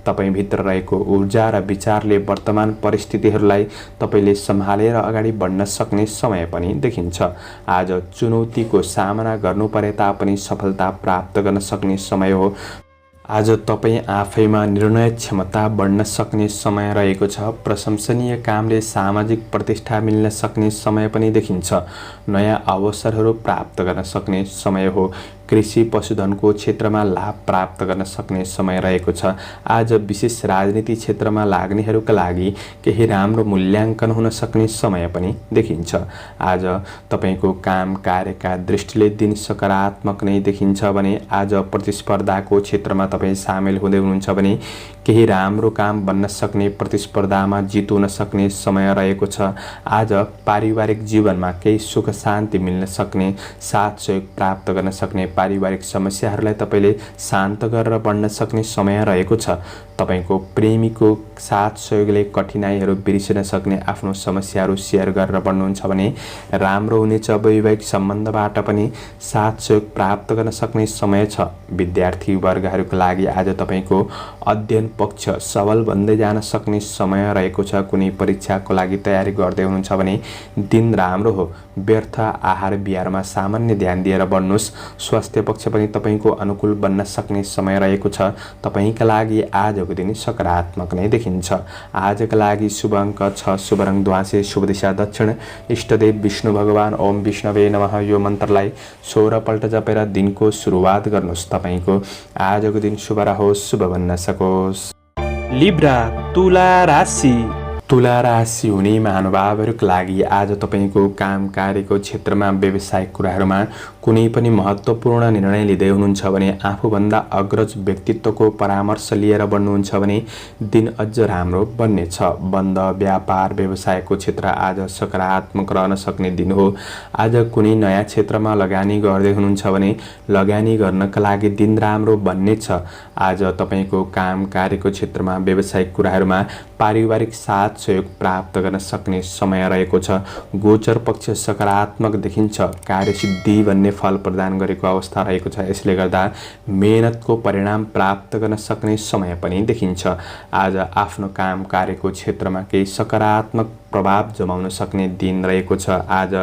तपाईँभित्र रहेको ऊर्जा र विचारले वर्तमान परिस्थितिहरूलाई तपाईले सम्हालेर अगाडि बढ्न सक्ने समय पनि देखिन्छ। आज चुनौतीको सामना गर्नु परे तापनि सफलता प्राप्त गर्न सक्ने समय हो। आज तपाईँ आफैमा निर्णय क्षमता बढ्न सक्ने समय रहेको छ। प्रशंसनीय कामले सामाजिक प्रतिष्ठा मिल्न सक्ने समय पनि देखिन्छ। नयाँ अवसरहरू प्राप्त गर्न सक्ने समय हो। कृषि पशुधनको क्षेत्रमा लाभ प्राप्त गर्न सक्ने समय रहेको छ। आज विशेष राजनीति क्षेत्रमा लाग्नेहरूका लागि केही राम्रो मूल्याङ्कन हुन सक्ने समय पनि देखिन्छ। आज तपाईको काम कार्यका दृष्टिले दिन सकारात्मक नै देखिन्छ भने आज प्रतिस्पर्धाको क्षेत्रमा तपाईँ सामेल हुँदै हुनुहुन्छ भने केही राम्रो काम बन्न सक्ने प्रतिस्पर्धामा जित हुन सक्ने समय रहेको छ। आज पारिवारिक जीवनमा केही सुख शान्ति मिल्न सक्ने साथ सहयोग प्राप्त गर्न सक्ने पारिवारिक समस्याहरूलाई तपाईले शान्त गरेर बढ्न सक्ने समय रहेको छ। तपाईको प्रेमीको साथ सहयोगले कठिनाइहरू बिर्सिन सक्ने आफ्नो समस्याहरू सेयर गरेर बढ्नुहुन्छ भने राम्रो हुनेछ। वैवाहिक सम्बन्धबाट पनि साथ सहयोग प्राप्त गर्न सक्ने समय छ। विद्यार्थी वर्गहरूका लागि आज तपाईको अध्ययन पक्ष सबल बन्दै जान सक्ने समय रहेको छ। कुनै परीक्षाको लागि तयारी गर्दै हुनुहुन्छ भने दिन राम्रो हो। व्यर्थ आहार विहारमा सामान्य ध्यान दिएर बढ्नुहोस्। स्वास्थ्य पक्ष पनि तपाईको अनुकूल बन्न सक्ने समय रहेको छ। तपाईका लागि आजको दिन सकारात्मक नै देखिन्छ। आजका लागि शुभ अङ्क 6, शुभ रङ ध्वाँसे, शुभ दिशा दक्षिण, इष्टदेव विष्णु भगवान ओम विष्णवे नमः यो मन्त्रलाई 16 पल्ट जपेर दिनको सुरुवात गर्नुहोस्। तपाईको आजको दिन शुभ रहोस्, शुभ बन्न सकोस्। लिब्रा तुला राशि। तुला राशि हुने महानुभावहरूका लागि आज तपाईको काम कार्यको क्षेत्रमा व्यावसायिक कुराहरूमा कुनै पनि महत्त्वपूर्ण निर्णय लिँदै हुनुहुन्छ भने आफूभन्दा अग्रज व्यक्तित्वको परामर्श लिएर बढ्नुहुन्छ भने दिन अझ राम्रो बन्नेछ। बन्द व्यापार व्यवसायको क्षेत्र आज सकारात्मक रहन सक्ने दिन हो। आज कुनै नयाँ क्षेत्रमा लगानी गर्दै हुनुहुन्छ भने लगानी गर्नका लागि दिन राम्रो बन्नेछ। आज तपाईको काम कार्यको क्षेत्रमा व्यावसायिक कुराहरूमा पारिवारिक साथ सहयोग प्राप्त गर्न सक्ने समय रहेको छ। गोचर पक्ष सकारात्मक देखिन्छ। कार्यसिद्धि भन्ने फल प्रदान गरेको अवस्था रहेको छ। यसले गर्दा मेहनतको परिणाम प्राप्त गर्न सक्ने समय पनि देखिन्छ। आज आफ्नो काम कार्यको क्षेत्रमा केही सकारात्मक प्रभाव जमाउन सक्ने दिन रहेको छ। आज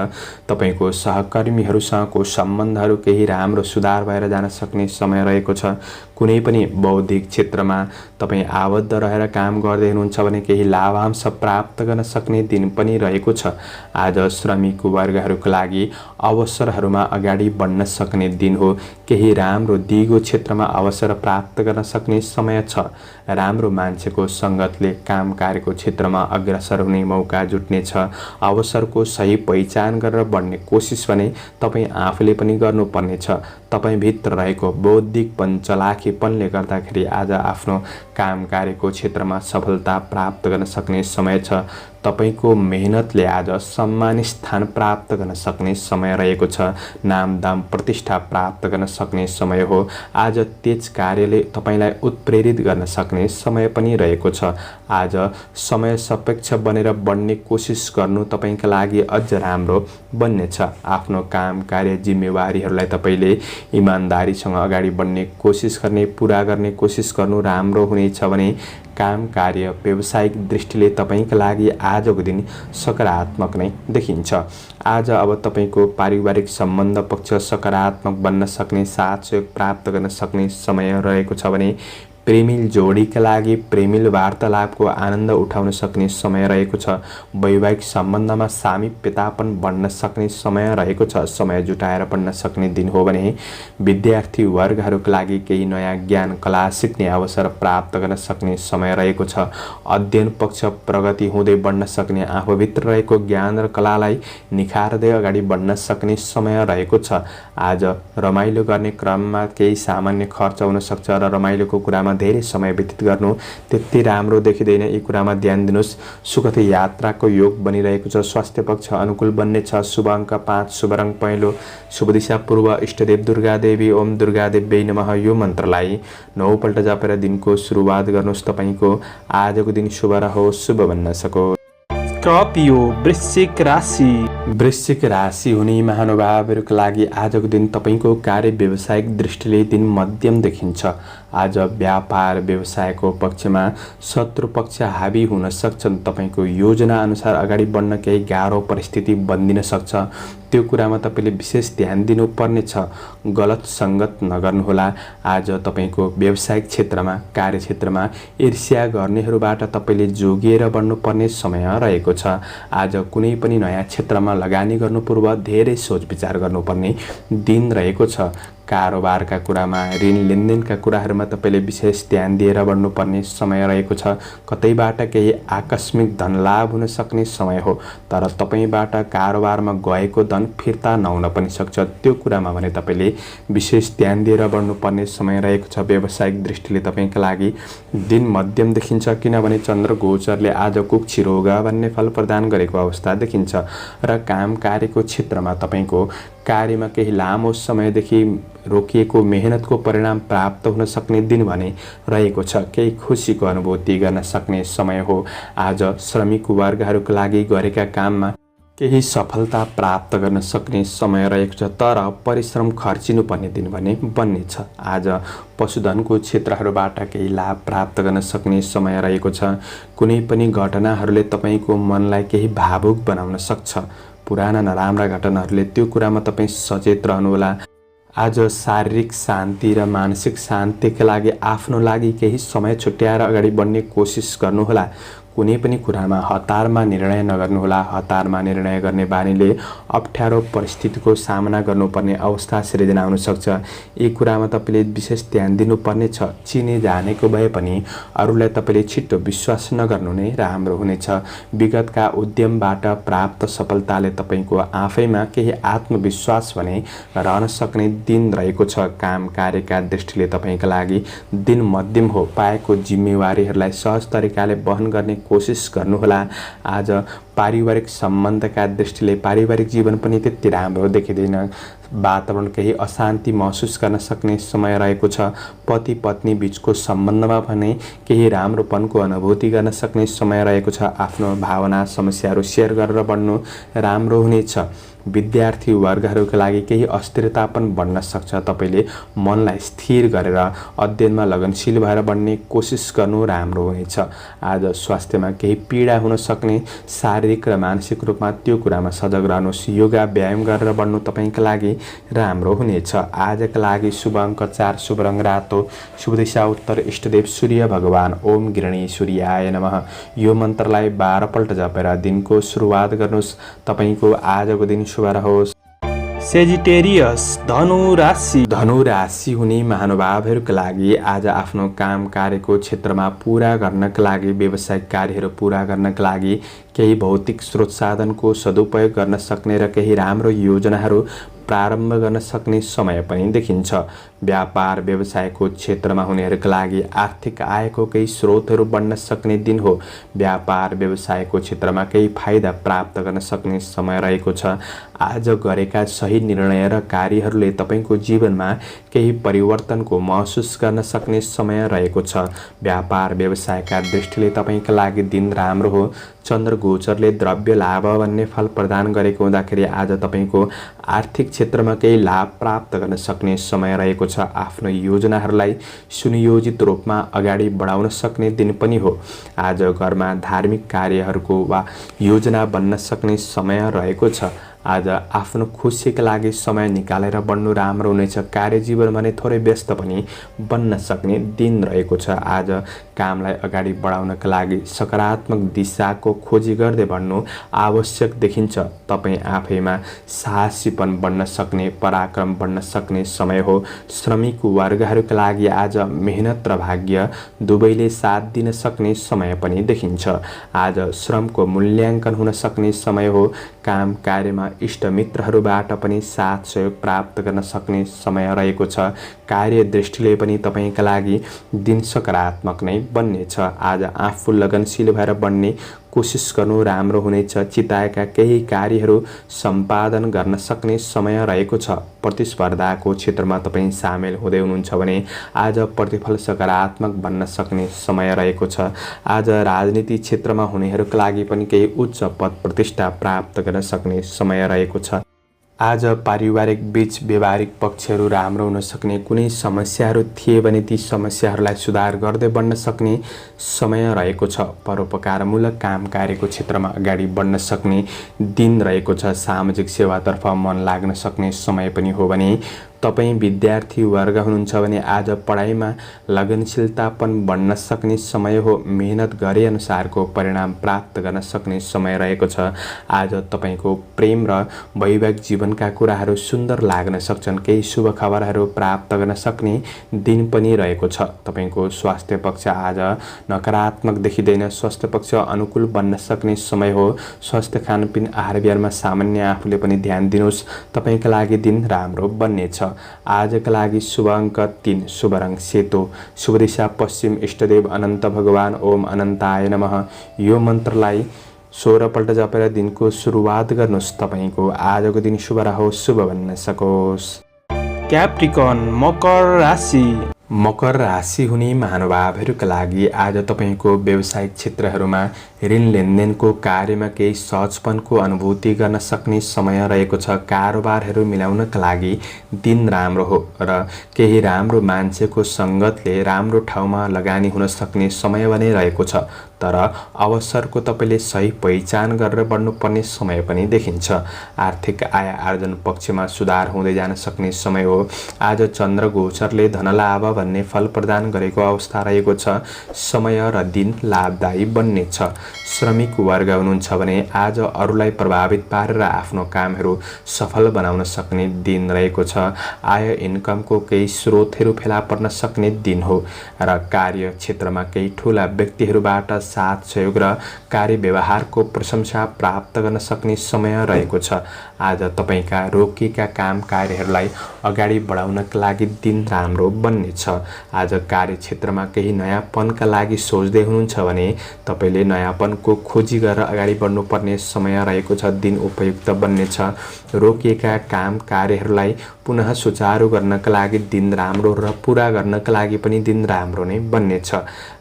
तपाईको सहकर्मीहरूसँगको सम्बन्धहरू केही राम्रो सुधार भएर जान सक्ने समय रहेको छ। कुनै पनि बौद्धिक क्षेत्रमा तपाईँ आबद्ध रहेर काम गर्दै हुनुहुन्छ भने केही लाभांश प्राप्त गर्न सक्ने दिन पनि रहेको छ। आज श्रमिक वर्गहरूका लागि अवसरहरूमा अगाडि बढ्न सक्ने दिन हो। केही राम्रो दिगो क्षेत्रमा अवसर प्राप्त गर्न सक्ने समय छ। राम्रो मान्छेको सङ्गतले काम कार्यको क्षेत्रमा अग्रसर हुने मौका जुट्नेछ। अवसरको सही पहिचान गरेर बढ्ने कोसिस भने तपाईँ आफूले पनि गर्नुपर्नेछ। तपाईँभित्र रहेको बौद्धिकपन चलाखीपनले गर्दाखेरि आज आफ्नो काम कार्यको क्षेत्रमा सफलता प्राप्त गर्न सक्ने समय छ। तपाईको मेहनतले आज सम्मानित स्थान प्राप्त गर्न सक्ने समय रहेको छ। नाम दाम प्रतिष्ठा प्राप्त गर्न सक्ने समय हो। आज तेज कार्यले तपाईलाई उत्प्रेरित गर्न सक्ने समय पनि रहेको छ। आज समय सापेक्ष बनेर बढ्ने कोसिस गर्नु तपाईका लागि अझ राम्रो बन्नेछ। आफ्नो काम कार्य जिम्मेवारीहरूलाई तपाईले इमानदारीसँग अगाडि बढ्ने कोसिस गर्ने, पूरा गर्ने कोसिस गर्नु राम्रो हुनेछ भने काम कार्य व्यावसायिक दृष्टिले तपाईका लागि आजको दिन सकारात्मक नै देखिन्छ। आज अब तपाईको पारिवारिक सम्बन्ध पक्ष सकारात्मक बन्न सक्ने, साथ सहयोग प्राप्त गर्न सक्ने समय रहेको छ भने प्रेमिल जोडीका लागि प्रेमिल वार्तालापको आनन्द उठाउन सक्ने समय रहेको छ। वैवाहिक सम्बन्धमा सामिप्यतापन बढ्न सक्ने समय रहेको छ। समय जुटाएर पढ्न सक्ने दिन हो भने विद्यार्थी वर्गहरूका लागि केही नयाँ ज्ञान कला सिक्ने अवसर प्राप्त गर्न सक्ने समय रहेको छ। अध्ययन पक्ष प्रगति हुँदै बढ्न सक्ने, आफूभित्र रहेको ज्ञान र कलालाई निखार्दै अगाडि बढ्न सक्ने समय रहेको छ। आज रमाइलो गर्ने क्रममा केही सामान्य खर्च हुन सक्छ र रमाइलोको कुरामा धेरै समय व्यतीत गर्नु त्यति राम्रो देखिँदैन। यी कुरामा ध्यान दिनुस्। सुखद यात्राको योग बनिरहेको छ। स्वास्थ्य पक्ष अनुकूल बन्नेछ। शुभ अङ्क 5, शुभ रङ पहेँलो, शुभ दिशा पूर्व, इष्टदेव दुर्गा देवी, ओम दुर्गा देव्यै नमः यो मन्त्रलाई 9 पल्ट जपेर दिनको सुरुवात गर्नुहोस्। तपाईको आजको दिन शुभ रहोस्, शुभ बन्न सकोस्। स्कर्पियो वृश्चिक राशि। वृश्चिक राशि हुने महानुभावहरूका लागि आजको दिन तपाईको कार्य व्यावसायिक दृष्टिले दिन मध्यम देखिन्छ। आज व्यापार व्यवसायको पक्षमा शत्रु पक्ष हावी हुन सक्छन्। तपाईको योजना अनुसार अगाडि बढ्न केही गाह्रो परिस्थिति बन्दिन सक्छ। त्यो कुरामा तपाईले विशेष ध्यान दिनुपर्नेछ। गलत सङ्गत नगर्नुहोला। आज तपाईको व्यावसायिक क्षेत्रमा, कार्यक्षेत्रमा ईर्ष्या गर्नेहरूबाट तपाईले जोगिएर बढ्नुपर्ने समय रहेको छ। आज कुनै पनि नयाँ क्षेत्रमा लगानी गर्नु पूर्व धेरै सोच विचार गर्नुपर्ने दिन रहेको छ। कारोबारका कुरामा, ऋण लेनदेनका कुराहरूमा तपाईले विशेष ध्यान दिएर बढ्नुपर्ने समय रहेको छ। कतैबाट केही आकस्मिक धन लाभ हुन सक्ने समय हो, तर तपाईबाट कारोबारमा गएको धन फिर्ता नहुन पनि सक्छ। त्यो कुरामा भने तपाईले विशेष ध्यान दिएर बढ्नुपर्ने समय रहेको छ। व्यावसायिक दृष्टिले तपाईका लागि दिन मध्यम देखिन्छ, किनभने चन्द्र गोचरले आज कुक्षी रोग भन्ने फल प्रदान गरेको अवस्था देखिन्छ र काम कार्यको क्षेत्रमा तपाईको कार्यमा केही लामो समयदेखि रोकिएको मेहनतको परिणाम प्राप्त हुन सक्ने दिन भने रहेको छ। केही खुसीको अनुभूति गर्न सक्ने समय हो। आज श्रमिक वर्गहरूका लागि गरेका काममा केही सफलता प्राप्त गर्न सक्ने समय रहेको छ, तर परिश्रम खर्चिनुपर्ने दिन भने बन्नेछ। आज पशुधनको क्षेत्रहरूबाट केही लाभ प्राप्त गर्न सक्ने समय रहेको छ। कुनै पनि घटनाहरूले तपाईको मनलाई केही भावुक बनाउन सक्छ। पुराना नराम्रा घटनाहरूले त्यो कुरामा तपाईँ सचेत रहनुहोला। आज शारीरिक शान्ति र मानसिक शान्तिका लागि आफ्नो लागि केही समय छुट्याएर अगाडि बढ्ने कोसिस गर्नुहोला। कुनै पनि कुरामा हतारमा निर्णय नगर्नुहोला। हतारमा निर्णय गर्ने बानीले अप्ठ्यारो परिस्थितिको सामना गर्नुपर्ने अवस्था सिर्जना हुन सक्छ। यी कुरामा तपाईले विशेष ध्यान दिनुपर्नेछ। चिने जानेको भए पनि अरूलाई तपाईले छिट्टो विश्वास नगर्नु नै राम्रो हुनेछ। विगतका उद्यमबाट प्राप्त सफलताले तपाईको आफैमा केही आत्मविश्वास भने रहन सक्ने दिन रहेको छ। काम कार्यका दृष्टिले तपाईका लागि दिन मध्यम हो। पाएको जिम्मेवारीहरूलाई सहज तरिकाले वहन गर्ने कोसिस गर्नुहोला। आज पारिवारिक सम्बन्धका दृष्टिले पारिवारिक जीवन पनि त्यति राम्रो देखिँदैन। वातावरण केही अशान्ति महसुस गर्न सक्ने समय रहेको छ। पति पत्नी बीचको सम्बन्धमा भने केही राम्रोपनको अनुभूति गर्न सक्ने समय रहेको छ। आफ्नो भावना समस्याहरू सेयर गरेर बढ्नु राम्रो हुनेछ। विद्यार्थी वर्गहरूका लागि केही अस्थिरता पनि बढ्न सक्छ। तपाईले मनलाई स्थिर गरेर अध्ययनमा लगनशील भएर बढ्ने कोसिस गर्नु राम्रो हुनेछ। आज स्वास्थ्यमा केही पीडा हुन सक्ने, शारीरिक र मानसिक रूपमा त्यो कुरामा सजग रहनुहोस्। योगा व्यायाम गरेर बढ्नु तपाईका लागि राम्रो हुनेछ। आजका लागि शुभ अङ्क 4, शुभ रङ रातो, शुभ दिशा उत्तर, इष्टदेव सूर्य भगवान, ओम गृहणी सूर्याय नमः यो मन्त्रलाई 12 पल्ट जपेर दिनको सुरुवात गर्नुहोस्। तपाईको आजको दिन शुभ रहोस्। सेजिटेरियस धनु राशि। धनु राशि हुने महानुभावहरूका लागि आज आफ्नो काम कार्यको क्षेत्रमा पूरा गर्नका लागि, व्यावसायिक कार्यहरू पूरा गर्नका लागि केही भौतिक स्रोत साधनको सदुपयोग गर्न सक्ने र केही राम्रो योजनाहरू प्रारम्भ गर्न सक्ने समय पनि देखिन्छ। व्यापार व्यवसायको क्षेत्रमा हुनेहरूका लागि आर्थिक आयको केही स्रोतहरू बढ्न सक्ने दिन हो। व्यापार व्यवसायको क्षेत्रमा केही फाइदा प्राप्त गर्न सक्ने समय रहेको छ। आज गरेका सही निर्णय र कार्यहरूले तपाईको जीवनमा केही परिवर्तनको महसुस गर्न सक्ने समय रहेको छ। व्यापार व्यवसायका दृष्टिले तपाईका लागि दिन राम्रो हो। चन्द्र गोचरले द्रव्य लाभ भन्ने फल प्रदान गरेको हुँदाखेरि आज तपाईको आर्थिक क्षेत्रमा केही लाभ प्राप्त गर्न सक्ने समय रहेको छ। आफ्नो योजनाहरूलाई सुनियोजित रूपमा अगाडि बढाउन सक्ने दिन पनि हो। आज घरमा धार्मिक कार्यहरूको वा योजना बन्न सक्ने समय रहेको छ। आज आफ्नो खुसीका लागि समय निकालेर बढ्नु राम्रो हुनेछ। कार्यजीवनमा नै थोरै व्यस्त पनि बन्न सक्ने दिन रहेको छ। आज कामलाई अगाडि बढाउनका लागि सकारात्मक दिशाको खोजी गर्दै बढ्नु आवश्यक देखिन्छ। तपाईँ आफैमा साहसीपन बढ्न सक्ने, पराक्रम बढ्न सक्ने समय हो। श्रमिक वर्गहरूका लागि आज मेहनत र भाग्य दुवैले साथ दिन सक्ने समय पनि देखिन्छ। आज श्रमको मूल्याङ्कन हुन सक्ने समय हो। काम कार्यमा इष्टमित्रहरूबाट पनि साथ सहयोग प्राप्त गर्न सक्ने समय रहेको छ। कार्य दृष्टिले पनि तपाईका लागि दिन सकारात्मक नै बन्नेछ। आज आफू लगनशील भएर बढ्ने कोसिस गर्नु राम्रो हुनेछ। चिताएका केही कार्यहरू सम्पादन गर्न सक्ने समय रहेको छ। प्रतिस्पर्धाको क्षेत्रमा तपाईँ सामेल हुँदै हुनुहुन्छ भने आज प्रतिफल सकारात्मक बन्न सक्ने समय रहेको छ। आज राजनीति क्षेत्रमा हुनेहरूका लागि पनि केही उच्च पद प्रतिष्ठा प्राप्त गर्न सक्ने समय रहेको छ। आज पारिवारिक बीच व्यवहारिक पक्षहरू राम्रो हुन सक्ने, कुनै समस्याहरू थिए भने ती समस्याहरूलाई सुधार गर्दै बढ्न सक्ने समय रहेको छ। परोपकारमूलक काम कार्यको क्षेत्रमा अगाडि बढ्न सक्ने दिन रहेको छ। सामाजिक सेवातर्फ मन लाग्न सक्ने समय पनि हो भने तपाईँ विद्यार्थी वर्ग हुनुहुन्छ भने आज पढाइमा लगनशीलतापन बढ्न सक्ने समय हो। मेहनत गरे अनुसारको परिणाम प्राप्त गर्न सक्ने समय रहेको छ। आज तपाईको प्रेम र वैवाहिक जीवनका कुराहरू सुन्दर लाग्न सक्छन्। केही शुभ खबरहरू प्राप्त गर्न सक्ने दिन पनि रहेको छ। तपाईको स्वास्थ्य पक्ष आज नकारात्मक देखिँदैन। स्वास्थ्य पक्ष अनुकूल बन्न सक्ने समय हो। स्वास्थ्य खानपिन आहार विहारमा सामान्य आफूले पनि ध्यान दिनुहोस्। तपाईका लागि दिन राम्रो बन्नेछ। आजका लागि शुभ अङ्क 3, शुभ रङ सेतो, शुभ दिशा पश्चिम, इष्टदेव अनन्त भगवान ओम अनन्ताय नमः। यो मन्त्रलाई 16 पल्ट जपेर दिनको सुरुवात गर्नुहोस्। तपाईको आजको दिन शुभ रहोस्, शुभ बन्न सकोस्। क्याप्रिकन मकर राशि। मकर राशि हुने महानुभावहरूका लागि आज तपाईको व्यावसायिक क्षेत्रहरूमा ऋण लेनदेनको कार्यमा केही सहजपनको अनुभूति गर्न सक्ने समय रहेको छ। कारोबारहरू मिलाउनका लागि दिन राम्रो हो र केही राम्रो मान्छेको सङ्गतले राम्रो ठाउँमा लगानी हुन सक्ने समय पनि रहेको छ। तर अवसरको तपाईले सही पहिचान गरेर बढ्नुपर्ने समय पनि देखिन्छ। आर्थिक आय आर्जन पक्षमा सुधार हुँदै जान सक्ने समय हो। आज चन्द्र गोचरले धनलाभ भन्ने फल प्रदान गरेको अवस्था रहेको छ। समय र दिन लाभदायी बन्नेछ। श्रमिक वर्ग हुनुहुन्छ भने आज अरूलाई प्रभावित पारेर आफ्नो कामहरू सफल बनाउन सक्ने दिन रहेको छ। आय इन्कमको केही स्रोतहरू फेला पर्न सक्ने दिन हो र कार्य क्षेत्रमा केही ठूला व्यक्तिहरूबाट साथ सहयोग र कार्य व्यवहारको प्रशंसा प्राप्त गर्न सक्ने समय रहेको छ। आज तपाईका रोकिएका काम कार्यहरूलाई अगाडि बढाउनका लागि दिन राम्रो बन्नेछ। आज कार्यक्षेत्रमा केही नयाँपनका लागि सोच्दै हुनुहुन्छ भने तपाईले नयाँपनको खोजी गरेर अगाडि बढ्नुपर्ने समय रहेको छ। दिन उपयुक्त बन्नेछ। रोकिएका काम कार्यहरूलाई पुनः सुचारू गर्नका लागि दिन राम्रो र पूरा गर्नका लागि पनि दिन राम्रो नै बन्नेछ।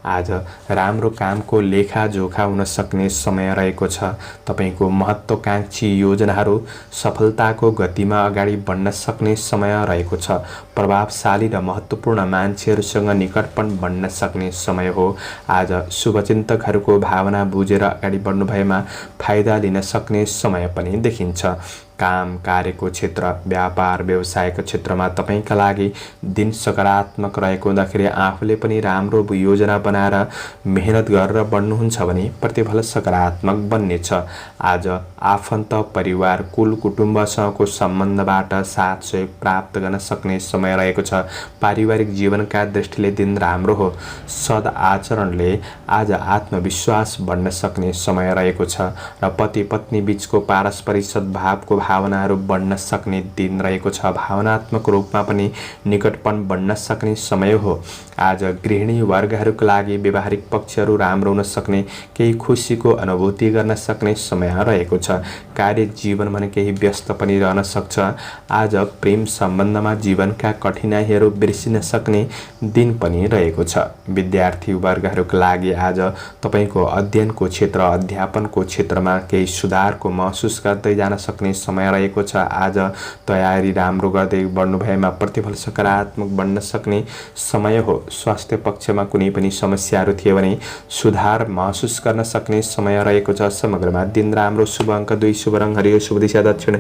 आज राम्रो कामको लेखाजोखा हुन सक्ने समय रहेको छ। तपाईको महत्त्वकांक्षी योजनाहरू सफलताको गतिमा अगाडि बढ्न सक्ने समय रहेको छ। प्रभावशाली र महत्त्वपूर्ण मान्छेहरूसँग निकटपन बढ्न सक्ने समय हो। आज शुभचिन्तकहरूको भावना बुझेर अगाडि बढ्नु भएमा फाइदा लिन सक्ने समय पनि देखिन्छ। काम कार्यको क्षेत्र, व्यापार व्यवसायको क्षेत्रमा तपाईका लागि दिन सकारात्मक रहेको हुँदाखेरि आफूले पनि राम्रो योजना बनाएर मेहनत गरेर बढ्नुहुन्छ भने प्रतिफल सकारात्मक बन्नेछ। आज आफन्त परिवार कुल कुटुम्बसँगको सम्बन्धबाट साथ सहयोग प्राप्त गर्न सक्ने समय रहेको छ। पारिवारिक जीवनका दृष्टिले दिन राम्रो हो। सद आचरणले आज आत्मविश्वास बढ्न सक्ने समय रहेको छ र पति पत्नी बीचको पारस्परिक सद्भावको भावनाहरू बढ्न सक्ने दिन रहेको छ। भावनात्मक रूपमा पनि निकटपन बढ्न सक्ने समय हो। आज गृहिणी वर्गहरूका लागि व्यवहारिक पक्षहरू राम्रो हुन सक्ने, केही खुसीको अनुभूति गर्न सक्ने समय रहेको छ। कार्य जीवनमा केही व्यस्त पनि रहन सक्छ। आज प्रेम सम्बन्धमा जीवनका कठिनाइहरू बिर्सिन सक्ने दिन पनि रहेको छ। विद्यार्थी वर्गहरूका लागि आज तपाईको अध्ययनको क्षेत्र, अध्यापनको क्षेत्रमा केही सुधारको महसुस गर्दै जान सक्ने समय रहेको छ। आज तयारी राम्रो गर्दै बढ्नु भएमा प्रतिफल सकारात्मक बन्न सक्ने समय हो। स्वास्थ्य पक्षमा कुनै पनि समस्याहरू थिए भने सुधार महसुस गर्न सक्ने समय रहेको छ। समग्रमा दिन राम्रो। शुभ अङ्क 2, शुभ रङ हरियो, शुभ दिशा दक्षिण।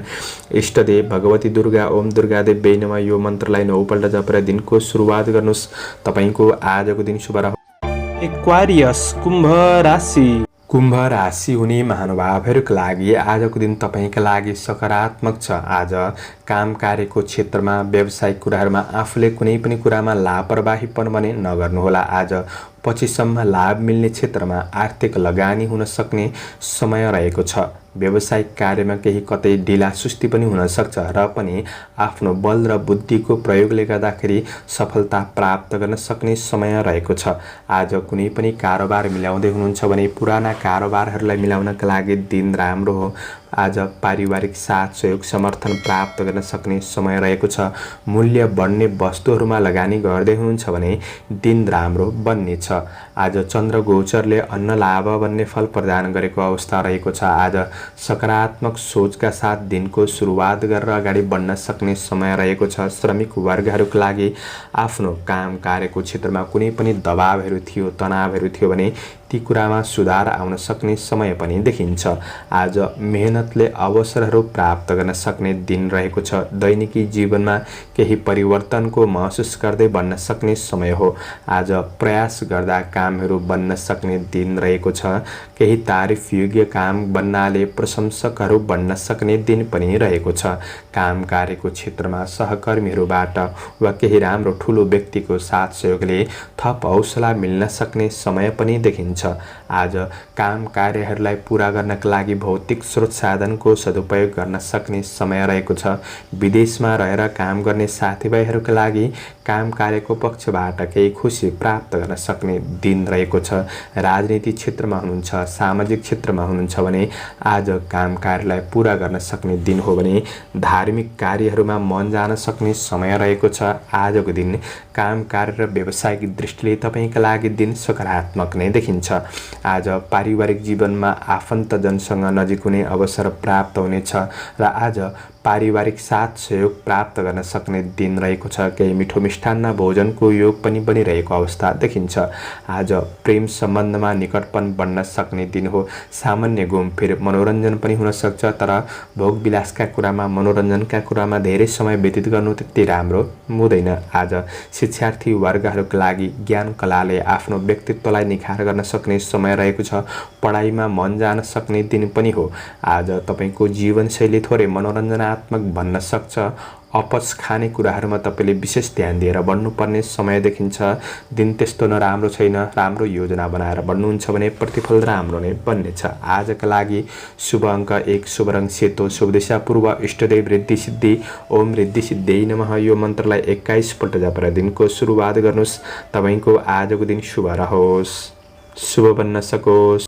इष्टदेव भगवती दुर्गा, ओम दुर्गादेवी नमः। यो मन्त्रलाई 9 पल्ट जपेर दिनको सुरुवात गर्नुहोस्। तपाईको आजको दिन शुभ रहोस्। एक्वारियस कुम्भ राशि। कुम्भ राशि हुने महानुभावहरूका लागि आजको दिन तपाईका लागि सकारात्मक छ। आज काम कार्यको क्षेत्रमा, व्यावसायिक कुराहरूमा आफूले कुनै पनि कुरामा लापरवाहीपन भने नगर्नुहोला। आज पछिसम्म लाभ मिल्ने क्षेत्रमा आर्थिक लगानी हुन सक्ने समय रहेको छ। व्यावसायिक कार्यमा केही कतै ढिला सुस्ती पनि हुन सक्छ र पनि आफ्नो बल र बुद्धिको प्रयोगले गर्दाखेरि सफलता प्राप्त गर्न सक्ने समय रहेको छ। आज कुनै पनि कारोबार मिलाउँदै हुनुहुन्छ भने पुराना कारोबारहरूलाई मिलाउनका लागि दिन राम्रो हो। आज पारिवारिक साथ सहयोग समर्थन प्राप्त गर्न सक्ने समय रहेको छ। मूल्य बढ्ने वस्तुहरूमा लगानी गर्दै हुनुहुन्छ भने दिन राम्रो बन्नेछ। आज चन्द्र गोचरले अन्न लाभ बन्ने फल प्रदान गरेको अवस्था रहेको छ। आज सकारात्मक सोचका साथ दिनको सुरुवात गरेर अगाडि बढ्न सक्ने समय रहेको छ। श्रमिक वर्गहरूका लागि आफ्नो काम कार्यको क्षेत्रमा कुनै पनि दबावहरू थियो, तनावहरू थियो भने ती कुरामा सुधार आउन सक्ने समय पनि देखिन्छ। आज मेहनतले अवसरहरू प्राप्त गर्न सक्ने दिन रहेको छ। दैनिकी जीवनमा केही परिवर्तनको महसुस गर्दै बन्न सक्ने समय हो। आज प्रयास गर्दा कामहरू बन्न सक्ने दिन रहेको छ। केही तारिफ योग्य काम बन्नाले प्रशंसकहरू बन्न सक्ने दिन पनि रहेको छ। काम कार्यको क्षेत्रमा सहकर्मीहरूबाट वा केही राम्रो ठुलो व्यक्तिको साथ सहयोगले थप हौसला मिल्न सक्ने समय पनि देखिन्छ। आज काम कार्यहरूलाई पूरा गर्नका लागि भौतिक स्रोत साधनको सदुपयोग गर्न सक्ने समय रहेको छ। विदेशमा रहेर काम गर्ने साथीभाइहरूका लागि काम कार्यको पक्षबाट केही खुसी प्राप्त गर्न सक्ने दिन रहेको छ। राजनीतिक क्षेत्रमा हुनुहुन्छ, सामाजिक क्षेत्रमा हुनुहुन्छ भने आज काम कार्यलाई पूरा गर्न सक्ने दिन हो भने धार्मिक कार्यहरूमा मन जान सक्ने समय रहेको छ। आजको दिन काम कार्य र व्यावसायिक दृष्टिले तपाईका लागि दिन सकारात्मक नै देखिन्छ। आज पारिवारिक जीवनमा आफन्तजनसँग नजिक हुने अवसर प्राप्त हुनेछ र आज पारिवारिक साथ सहयोग प्राप्त गर्न सक्ने दिन रहेको छ। केही मिठो मिष्टान्न भोजनको योग पनि बनिरहेको अवस्था देखिन्छ। आज प्रेम सम्बन्धमा निकटपन बन्न सक्ने दिन हो। सामान्य घुमफिर मनोरञ्जन पनि हुन सक्छ, तर भोग विलासका कुरामा, मनोरञ्जनका कुरामा धेरै समय व्यतीत गर्नु त्यति राम्रो हुँदैन। आज शिक्षार्थी वर्गहरूका लागि ज्ञान कलाले आफ्नो व्यक्तित्वलाई निखार गर्न सक्ने समय रहेको छ। पढाइमा मन जान सक्ने दिन पनि हो। आज तपाईको जीवनशैली थोरै मनोरञ्जनात्मक बन्न सक्छ। अपच खाने कुराहरूमा तपाईले विशेष ध्यान दिएर बढ्नुपर्ने समय देखिन्छ। दिन त्यस्तो नराम्रो छैन। राम्रो योजना बनाएर बढ्नुहुन्छ भने प्रतिफल राम्रो नै बन्नेछ। आजका लागि शुभ अङ्क 1, शुभ रङ सेतो, शुभ दिशा पूर्व। इष्टदेव रिद्धि सिद्धि, ओम रिद्धि सिद्धियै नमः। यो मन्त्रलाई 21 पल्ट जपेर दिनको सुरुवात गर्नुहोस्। तपाईको आजको दिन शुभ रहोस्, शुभ बन्न सकोस्।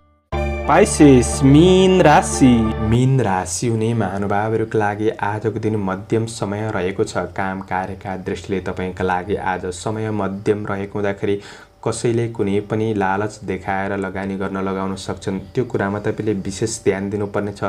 पाइसेस मीन राशि। मीन राशि हुने महानुभावहरूका लागि आजको दिन मध्यम समय रहेको छ। काम कार्यका दृष्टिले तपाईका लागि आज समय मध्यम रहेको हुँदाखेरि कसैले कुनै पनि लालच देखाएर लगानी गर्न लगाउन सक्छन्। त्यो कुरामा तपाईले विशेष ध्यान दिनुपर्ने छ।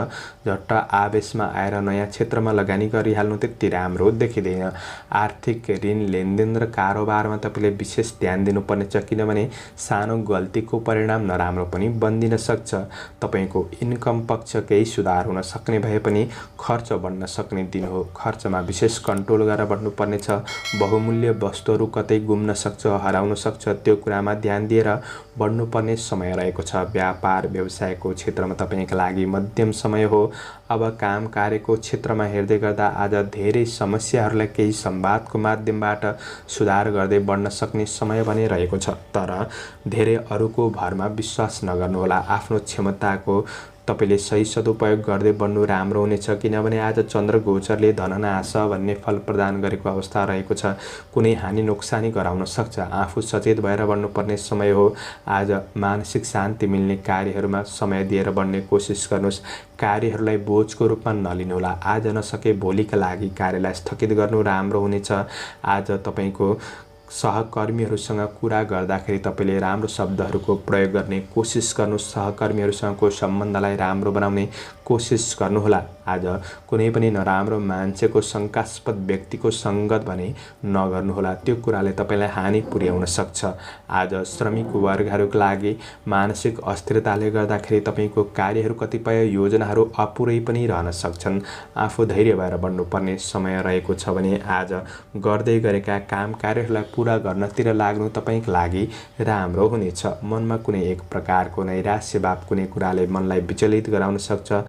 झट्ट आवेशमा आएर नयाँ क्षेत्रमा लगानी गरिहाल्नु त्यति राम्रो देखिँदैन। आर्थिक ऋण लेनदेन र कारोबारमा तपाईले विशेष ध्यान दिनुपर्ने छ, किनभने सानो गल्तीको परिणाम नराम्रो पनि बन्दिन सक्छ। तपाईको इन्कम पक्ष केही सुधार हुन सक्ने भए पनि खर्च बढ्न सक्ने दिन हो। खर्चमा विशेष कन्ट्रोल गरेर बढ्नुपर्ने छ। बहुमूल्य वस्तुहरू कतै गुम्न सक्छ, हराउन सक्छ। त्यो कुरामा ध्यान दिएर बढ्नुपर्ने समय रहेको छ। व्यापार व्यवसायको क्षेत्रमा तपाईँका लागि मध्यम समय हो। अब काम कार्यको क्षेत्रमा हेर्दै गर्दा आज धेरै समस्याहरूलाई केही संवादको माध्यमबाट सुधार गर्दै बढ्न सक्ने समय भने रहेको छ। तर धेरै अरूको भरमा विश्वास नगर्नुहोला। आफ्नो क्षमताको तपाईले सही सदुपयोग गर्दै बढ्नु राम्रो हुनेछ, किनभने आज चन्द्र गोचरले धननाश भन्ने फल प्रदान गरेको अवस्था रहेको छ। कुनै हानि नोक्सानी गराउन सक्छ। आफू सचेत भएर बढ्नुपर्ने समय हो। आज मानसिक शान्ति मिल्ने कार्यहरूमा समय दिएर बढ्ने कोसिस गर्नुहोस्। कार्यहरूलाई बोझको रूपमा नलिनुहोला। आज नसके भोलिका लागि कार्यलाई स्थगित गर्नु राम्रो हुनेछ। आज तपाईको सहकर्मीहरूसँग कुरा गर्दाखेरि तपाईले राम्रो शब्दहरूको प्रयोग गर्ने कोसिस गर्नुहोस्। सहकर्मीहरूसँगको सम्बन्धलाई राम्रो बनाउने कोसिस गर्नुहोला। आज कुनै पनि नराम्रो मान्छेको शङ्कास्पद व्यक्तिको सङ्गत भने नगर्नुहोला। त्यो कुराले तपाईँलाई हानि पुर्याउन सक्छ। आज श्रमिक वर्गहरूका लागि मानसिक अस्थिरताले गर्दाखेरि तपाईँको कार्यहरू कतिपय योजनाहरू अपुरै पनि रहन सक्छन्। आफू धैर्य भएर बढ्नुपर्ने समय रहेको छ भने आज गर्दै गरेका काम कार्यहरूलाई पूरा गर्नतिर लाग्नु तपाईँको लागि राम्रो हुनेछ। मनमा कुनै एक प्रकारको नैराश्य भाव कुनै कुराले मनलाई विचलित गराउन सक्छ।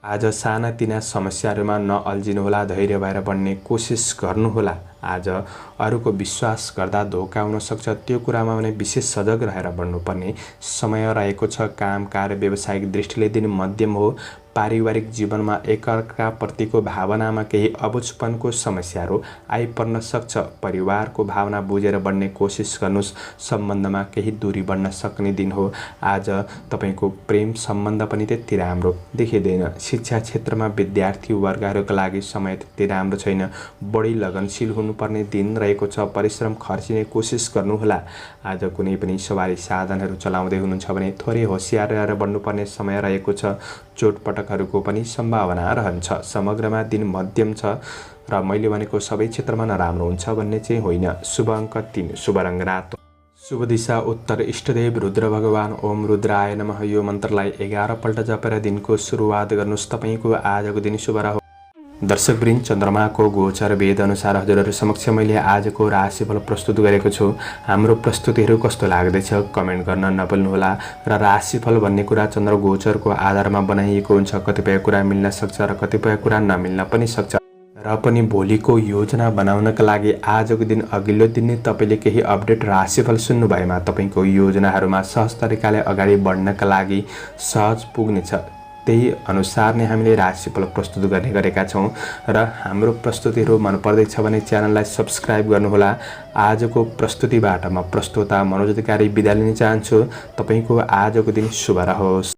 आज सानातिना समस्याहरूमा नअल्झिनुहोला। धैर्य भएर बढ्ने कोसिस गर्नुहोला। आज अरूको विश्वास गर्दा धोका हुन सक्छ। त्यो कुरामा भने विशेष सजग रहेर बढ्नुपर्ने समय रहेको छ। काम कार्य व्यावसायिक दृष्टिले दिन मध्यम हो। पारिवारिक जीवनमा एकअर्काप्रतिको भावनामा केही अबुझपनको समस्याहरू आइपर्न सक्छ। परिवारको भावना बुझेर बढ्ने कोसिस गर्नुहोस्। सम्बन्धमा केही दूरी बढ्न सक्ने दिन हो। आज तपाईँको प्रेम सम्बन्ध पनि त्यति राम्रो देखिँदैन। शिक्षा क्षेत्रमा विद्यार्थी वर्गहरूका लागि समय त्यति राम्रो छैन। बढी लगनशील हुनुपर्ने दिन रहेको छ। परिश्रम खर्चिने कोसिस गर्नुहोला। आज कुनै पनि सवारी साधनहरू चलाउँदै हुनुहुन्छ भने थोरै होसियार रहेर बढ्नुपर्ने समय रहेको छ। चोटपटकहरूको पनि सम्भावना रहन्छ। समग्रमा दिन मध्यम छ र मैले भनेको सबै क्षेत्रमा नराम्रो हुन्छ भन्ने चाहिँ होइन। शुभ अङ्क 3, शुभ रङ रातो, शुभ दिशा उत्तर, इष्टदेव रुद्र भगवान ओम रुद्राय नमः। यो मन्त्रलाई 11 पल्ट जपेर दिनको सुरुवात गर्नुहोस्। तपाईँको आजको दिन शुभ रहोस्। दर्शकवृन्द, चन्द्रमाको गोचर वेद अनुसार हजुरहरू समक्ष मैले आजको राशिफल प्रस्तुत गरेको छु। हाम्रो प्रस्तुतिहरू कस्तो लाग्दैछ कमेन्ट गर्न नभुल्नुहोला। र राशिफल भन्ने कुरा चन्द्र गोचरको आधारमा बनाइएको हुन्छ। कतिपय कुरा मिल्न सक्छ र कतिपय कुरा नमिल्न पनि सक्छ। र पनि भोलिको योजना बनाउनका लागि आजको दिन अघिल्लो दिन नै तपाईँले केही अपडेट राशिफल सुन्नु भएमा तपाईँको योजनाहरूमा सहज तरिकाले अगाडि बढ्नका लागि सहज पुग्नेछ। त्यही अनुसार नै हामीले राशिफल प्रस्तुत गर्ने गरेका छौँ। र हाम्रो प्रस्तुतिहरू मन पर्दैछ भने च्यानललाई सब्स्क्राइब गर्नुहोला। आजको प्रस्तुतिबाट म प्रस्तोता मनोज अधिकारी बिदा लिन चाहन्छु। तपाईँको आजको दिन शुभ रहोस्।